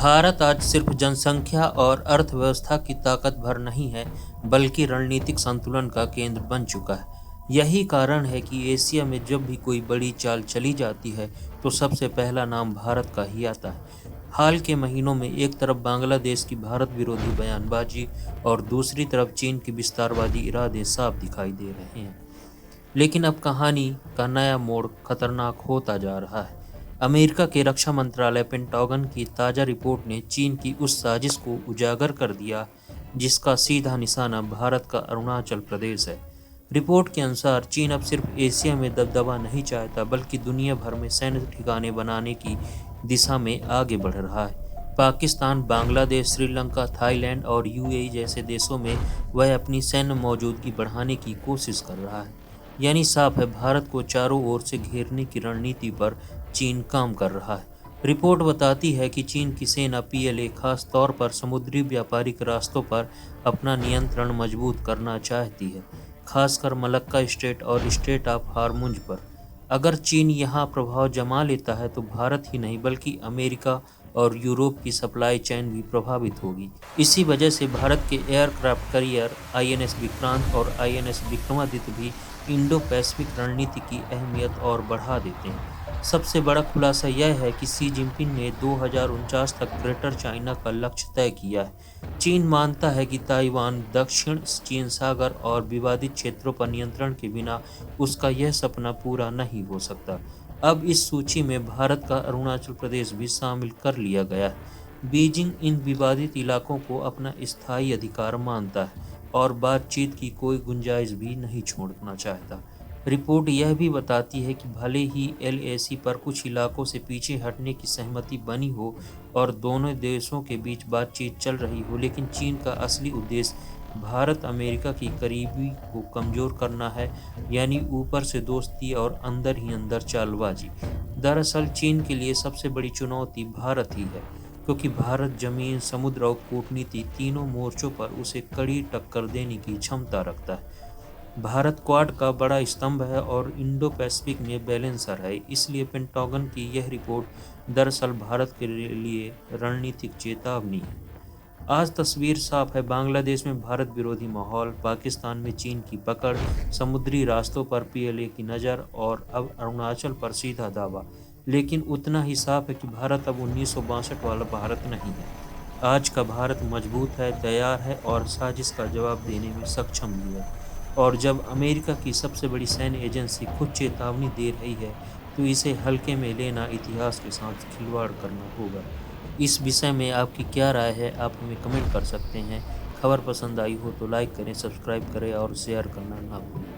भारत आज सिर्फ जनसंख्या और अर्थव्यवस्था की ताकत भर नहीं है, बल्कि रणनीतिक संतुलन का केंद्र बन चुका है। यही कारण है कि एशिया में जब भी कोई बड़ी चाल चली जाती है, तो सबसे पहला नाम भारत का ही आता है। हाल के महीनों में एक तरफ बांग्लादेश की भारत विरोधी बयानबाजी और दूसरी तरफ चीन के विस्तारवादी इरादे साफ दिखाई दे रहे हैं। लेकिन अब कहानी का नया मोड़ खतरनाक होता जा रहा है। अमेरिका के रक्षा मंत्रालय पेंटागन की ताज़ा रिपोर्ट ने चीन की उस साजिश को उजागर कर दिया जिसका सीधा निशाना भारत का अरुणाचल प्रदेश है। रिपोर्ट के अनुसार चीन अब सिर्फ एशिया में दबदबा नहीं चाहता, बल्कि दुनिया भर में सैन्य ठिकाने बनाने की दिशा में आगे बढ़ रहा है। पाकिस्तान, बांग्लादेश, श्रीलंका, थाईलैंड और यूएई जैसे देशों में वह अपनी सैन्य मौजूदगी बढ़ाने की कोशिश कर रहा है। यानी साफ है, भारत को चारों ओर से घेरने की रणनीति पर चीन काम कर रहा है। रिपोर्ट बताती है कि चीन की सेना पीएलए खास तौर पर समुद्री व्यापारिक रास्तों पर अपना नियंत्रण मजबूत करना चाहती है, खासकर मलक्का स्ट्रेट और स्ट्रेट ऑफ हार्मुज पर। अगर चीन यहाँ प्रभाव जमा लेता है तो भारत ही नहीं बल्कि अमेरिका और यूरोप की सप्लाई चेन भी प्रभावित होगी। इसी वजह से भारत के एयरक्राफ्ट कैरियर आईएनएस विक्रांत और आईएनएस विक्रमादित्य भी इंडो पैसिफिक रणनीति की अहमियत और बढ़ा देते हैं। सबसे बड़ा खुलासा यह है कि शी जिनपिंग ने 2049 तक ग्रेटर चाइना का लक्ष्य तय किया है। चीन मानता है कि ताइवान, दक्षिण चीन सागर और विवादित क्षेत्रों पर नियंत्रण के बिना उसका यह सपना पूरा नहीं हो सकता। अब इस सूची में भारत का अरुणाचल प्रदेश भी शामिल कर लिया गया है। बीजिंग इन विवादित इलाकों को अपना स्थायी अधिकार मानता है और बातचीत की कोई गुंजाइश भी नहीं छोड़ना चाहता। रिपोर्ट यह भी बताती है कि भले ही एलएसी पर कुछ इलाकों से पीछे हटने की सहमति बनी हो और दोनों देशों के बीच बातचीत चल रही हो, लेकिन चीन का असली उद्देश्य भारत अमेरिका की करीबी को कमज़ोर करना है, यानी ऊपर से दोस्ती और अंदर ही अंदर चालबाजी। दरअसल चीन के लिए सबसे बड़ी चुनौती भारत ही है, क्योंकि भारत जमीन, समुद्र और कूटनीति तीनों मोर्चों पर उसे कड़ी टक्कर देने की क्षमता रखता है। भारत क्वाड का बड़ा स्तंभ है और इंडो पैसिफिक में बैलेंसर है, इसलिए पेंटागन की यह रिपोर्ट दरअसल भारत के लिए रणनीतिक चेतावनी है। आज तस्वीर साफ है, बांग्लादेश में भारत विरोधी माहौल, पाकिस्तान में चीन की पकड़, समुद्री रास्तों पर पीएलए की नज़र और अब अरुणाचल पर सीधा दावा। लेकिन उतना ही साफ है कि भारत अब 1962 वाला भारत नहीं है। आज का भारत मजबूत है, तैयार है और साजिश का जवाब देने में सक्षम भी है। और जब अमेरिका की सबसे बड़ी सैन्य एजेंसी खुद चेतावनी दे रही है, तो इसे हल्के में लेना इतिहास के साथ खिलवाड़ करना होगा। इस विषय में आपकी क्या राय है, आप हमें कमेंट कर सकते हैं। खबर पसंद आई हो तो लाइक करें, सब्सक्राइब करें और शेयर करना ना भूलें।